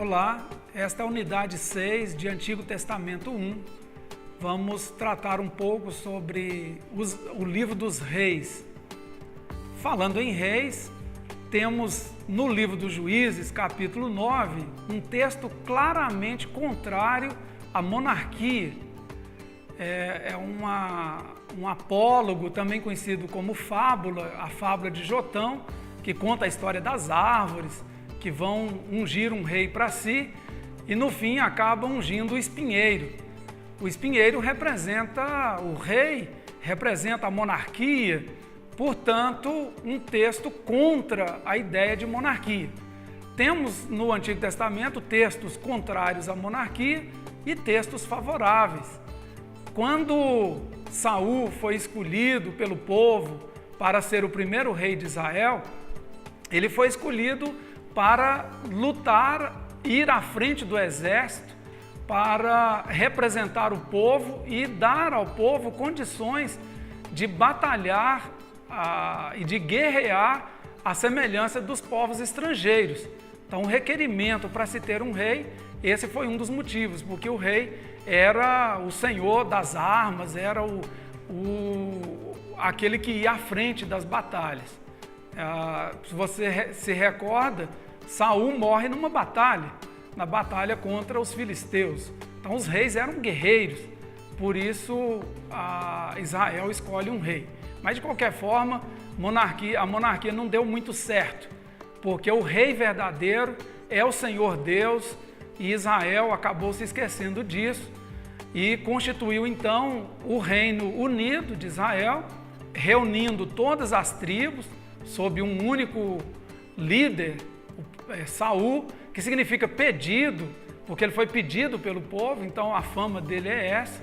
Olá, esta é a unidade 6 de Antigo Testamento 1. Vamos tratar um pouco sobre o livro dos reis. Falando em reis, temos no livro dos Juízes, capítulo 9, um texto claramente contrário à monarquia. É um apólogo, também conhecido como fábula, a fábula de Jotão, que conta a história das árvores, que vão ungir um rei para si e no fim acabam ungindo o espinheiro. O espinheiro representa o rei, representa a monarquia, portanto, um texto contra a ideia de monarquia. Temos no Antigo Testamento textos contrários à monarquia e textos favoráveis. Quando Saul foi escolhido pelo povo para ser o primeiro rei de Israel, ele foi escolhido para lutar, ir à frente do exército, para representar o povo e dar ao povo condições de batalhar e de guerrear à semelhança dos povos estrangeiros. Então, o requerimento para se ter um rei, esse foi um dos motivos, porque o rei era o senhor das armas, era aquele que ia à frente das batalhas. Se você se recorda, Saul morre numa batalha, na batalha contra os filisteus. Então os reis eram guerreiros, por isso Israel escolhe um rei. Mas de qualquer forma, a monarquia não deu muito certo, porque o rei verdadeiro é o Senhor Deus e Israel acabou se esquecendo disso e constituiu então o Reino Unido de Israel, reunindo todas as tribos sob um único líder, Saul, que significa pedido, porque ele foi pedido pelo povo, então a fama dele é essa.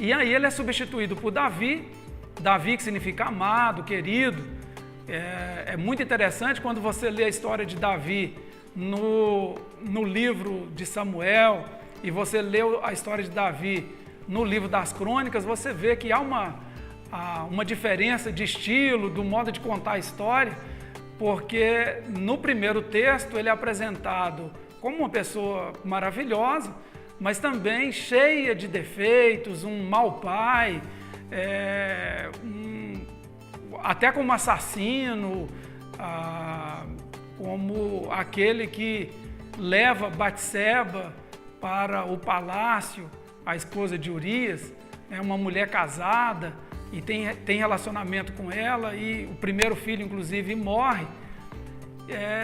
E aí ele é substituído por Davi, que significa amado, querido. É muito interessante quando você lê a história de Davi no livro de Samuel e você lê a história de Davi no livro das Crônicas, você vê que há uma diferença de estilo, do modo de contar a história, porque no primeiro texto ele é apresentado como uma pessoa maravilhosa, mas também cheia de defeitos, um mau pai, até como assassino, como aquele que leva Batseba para o palácio, a esposa de Urias, é uma mulher casada, e tem relacionamento com ela, e o primeiro filho, inclusive, morre.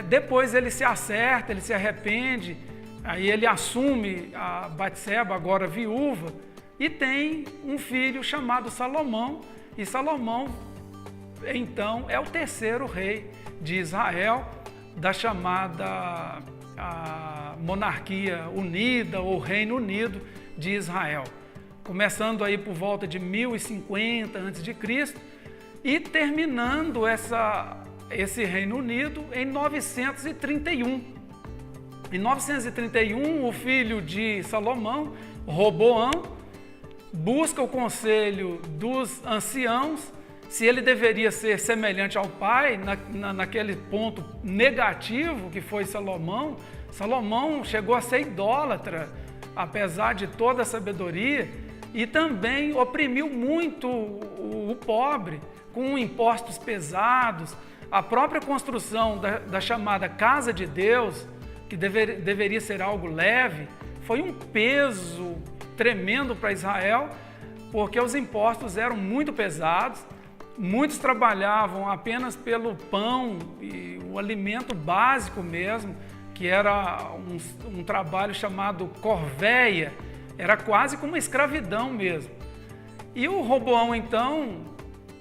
Depois ele se acerta, ele se arrepende, aí ele assume a Batseba, agora viúva, e tem um filho chamado Salomão, e Salomão, então, é o terceiro rei de Israel, da chamada monarquia unida, ou Reino Unido de Israel. Começando aí por volta de 1050 a.C. e terminando esse Reino Unido em 931. Em 931, o filho de Salomão, Roboão, busca o conselho dos anciãos se ele deveria ser semelhante ao pai, naquele ponto negativo que foi Salomão. Salomão chegou a ser idólatra, apesar de toda a sabedoria, e também oprimiu muito o pobre, com impostos pesados. A própria construção da chamada Casa de Deus, que deveria ser algo leve, foi um peso tremendo para Israel, porque os impostos eram muito pesados, muitos trabalhavam apenas pelo pão e o alimento básico mesmo, que era um trabalho chamado corvéia, era quase como uma escravidão mesmo. E o Roboão, então,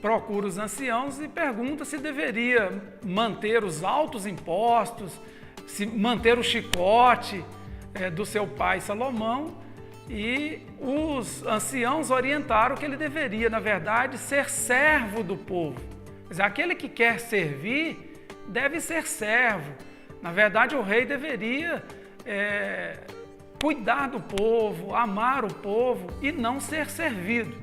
procura os anciãos e pergunta se deveria manter os altos impostos, se manter o chicote do seu pai Salomão, e os anciãos orientaram que ele deveria, na verdade, ser servo do povo. Quer dizer, aquele que quer servir deve ser servo. Na verdade, o rei deveria cuidar do povo, amar o povo e não ser servido.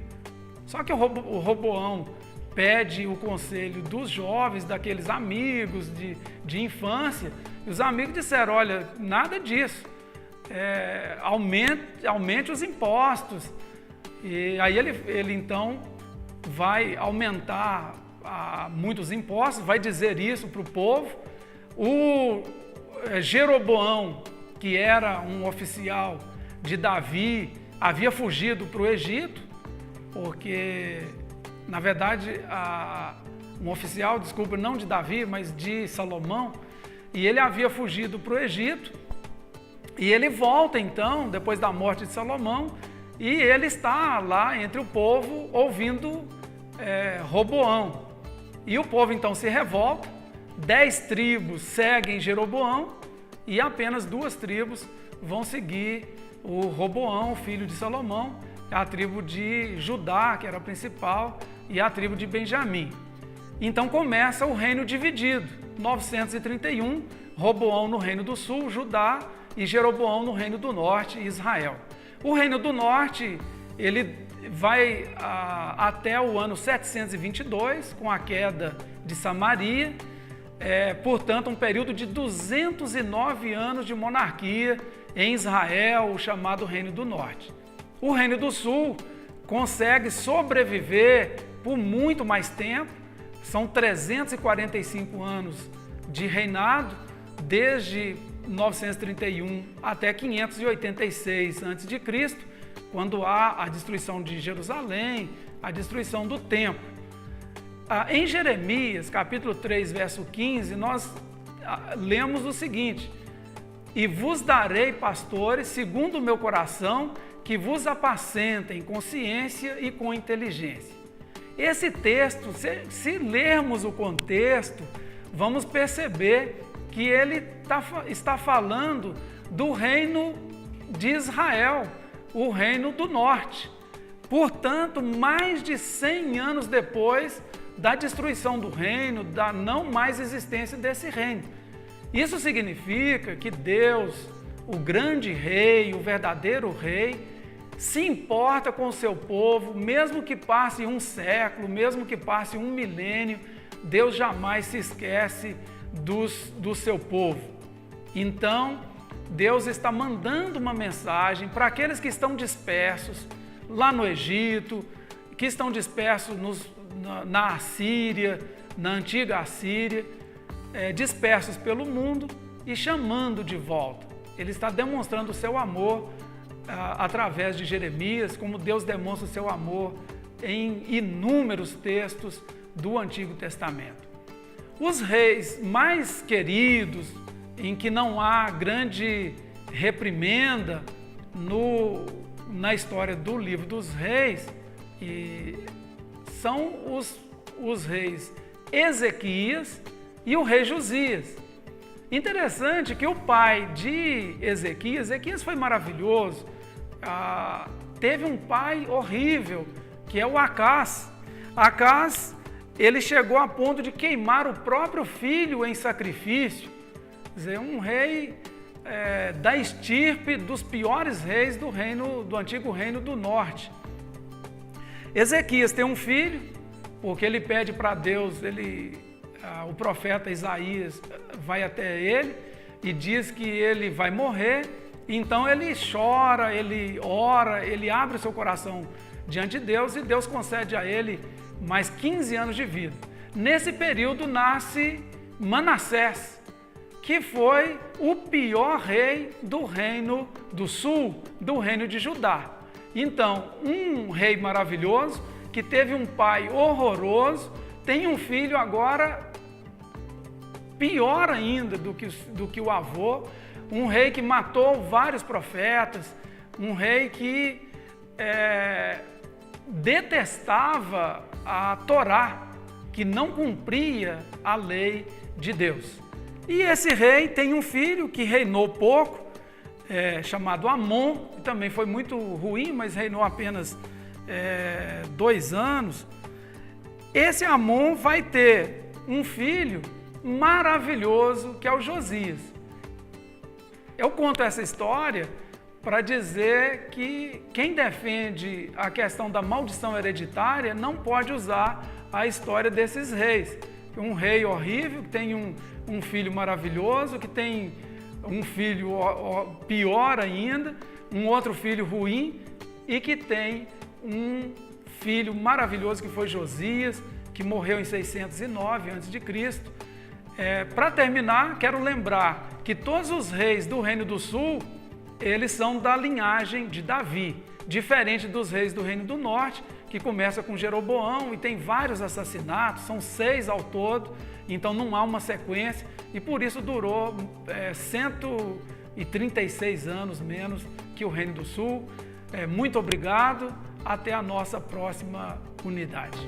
Só que o Roboão pede o conselho dos jovens, daqueles amigos de infância, e os amigos disseram: olha, nada disso, aumente os impostos. E aí ele então vai aumentar muitos impostos, vai dizer isso para o povo. O Jeroboão, que era um oficial de Davi, havia fugido para o Egito, porque, na verdade, um oficial, desculpa, não de Davi, mas de Salomão, e ele havia fugido para o Egito, e ele volta então, depois da morte de Salomão, e ele está lá entre o povo ouvindo Roboão. E o povo então se revolta, 10 tribos seguem Jeroboão e apenas 2 tribos vão seguir o Roboão, filho de Salomão, a tribo de Judá, que era a principal, e a tribo de Benjamim. Então começa o reino dividido, 931, Roboão no reino do sul, Judá, e Jeroboão no reino do norte, Israel. O reino do norte, ele vai até o ano 722, com a queda de Samaria, portanto um período de 209 anos de monarquia em Israel, o chamado Reino do Norte. O Reino do Sul consegue sobreviver por muito mais tempo, são 345 anos de reinado, desde 931 até 586 a.C., quando há a destruição de Jerusalém, a destruição do templo. Em Jeremias, capítulo 3, verso 15, nós lemos o seguinte: e vos darei pastores segundo o meu coração, que vos apacentem com ciência e com inteligência. Esse texto, se lermos o contexto, vamos perceber que ele está falando do reino de Israel, o reino do norte. Portanto, mais de 100 anos depois da destruição do reino, da não mais existência desse reino. Isso significa que Deus, o grande rei, o verdadeiro rei, se importa com o seu povo, mesmo que passe um século, mesmo que passe um milênio, Deus jamais se esquece do seu povo. Então, Deus está mandando uma mensagem para aqueles que estão dispersos lá no Egito, que estão dispersos na Assíria, na antiga Assíria, dispersos pelo mundo e chamando de volta. Ele está demonstrando o seu amor através de Jeremias, como Deus demonstra o seu amor em inúmeros textos do Antigo Testamento. Os reis mais queridos, em que não há grande reprimenda na história do livro dos reis, são os reis Ezequias e o rei Josias. Interessante que o pai de Ezequias foi maravilhoso, teve um pai horrível, que é o Acás. Acás, ele chegou a ponto de queimar o próprio filho em sacrifício. Quer dizer, um rei da estirpe dos piores reis do antigo reino do norte. Ezequias tem um filho, porque ele pede para Deus, o profeta Isaías vai até ele e diz que ele vai morrer. Então ele chora, ele ora, ele abre o seu coração diante de Deus e Deus concede a ele mais 15 anos de vida. Nesse período nasce Manassés, que foi o pior rei do reino do sul, do reino de Judá. Então, um rei maravilhoso, que teve um pai horroroso, tem um filho agora pior ainda do que o avô, um rei que matou vários profetas, um rei que detestava a Torá, que não cumpria a lei de Deus. E esse rei tem um filho que reinou pouco, chamado Amon, que também foi muito ruim, mas reinou apenas 2 anos. Esse Amon vai ter um filho maravilhoso, que é o Josias. Eu conto essa história para dizer que quem defende a questão da maldição hereditária não pode usar a história desses reis. Um rei horrível, que tem um filho maravilhoso, que tem um filho pior ainda, um outro filho ruim e que tem um filho maravilhoso que foi Josias, que morreu em 609 a.C. Para terminar, quero lembrar que todos os reis do Reino do Sul, eles são da linhagem de Davi, diferente dos reis do Reino do Norte, que começa com Jeroboão e tem vários assassinatos, são 6 ao todo, então não há uma sequência e por isso durou 136 anos menos que o Reino do Sul. Muito obrigado, até a nossa próxima unidade.